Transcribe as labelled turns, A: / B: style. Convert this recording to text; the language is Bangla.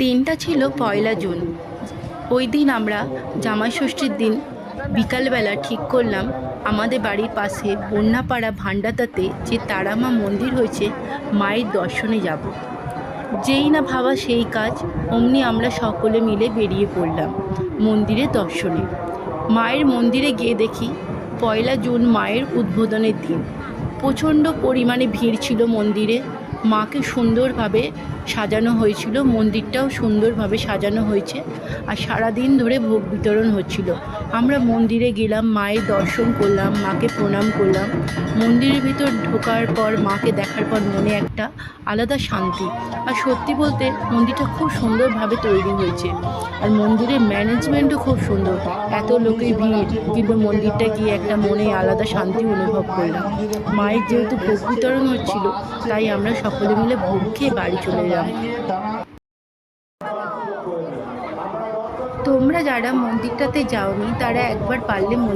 A: দিনটা ছিল ১লা জুন। ওই দিন আমরা জামাই ষষ্ঠীর দিন বিকালবেলা ঠিক করলাম আমাদের বাড়ির পাশে বন্যাপাড়া ভান্ডাতাতে যে তারামা মন্দির হয়েছে মায়ের দর্শনে যাব। যেই না ভাবা সেই কাজ, অমনি আমরা সকলে মিলে বেরিয়ে পড়লাম মন্দিরের দর্শনে। মায়ের মন্দিরে গিয়ে দেখি ১লা জুন মায়ের উদ্বোধনের দিন। প্রচণ্ড পরিমাণে ভিড় ছিল মন্দিরে। মাকে সুন্দরভাবে সাজানো হয়েছিল, মন্দিরটাও সুন্দরভাবে সাজানো হয়েছে, আর সারাদিন ধরে ভোগ বিতরণ হচ্ছিল। আমরা মন্দিরে গেলাম, মায়ের দর্শন করলাম, মাকে প্রণাম করলাম। মন্দিরের ভিতর ঢোকার পর মাকে দেখার পর মনে একটা আলাদা শান্তি। আর সত্যি বলতে মন্দিরটা খুব সুন্দরভাবে তৈরি হয়েছে, আর মন্দিরের ম্যানেজমেন্টও খুব সুন্দর। এত লোকের ভিড়, কিন্তু মন্দিরটা গিয়ে একটা মনে আলাদা শান্তি অনুভব করলাম। মায়ের যেহেতু ভোগ বিতরণ হচ্ছিল, তাই আমরা সকলে মিলে ভোগ খেয়ে বাড়ি চলে এলাম। তোমরা যারা মন্দিরটাতে যাওনি তারা একবার পারলে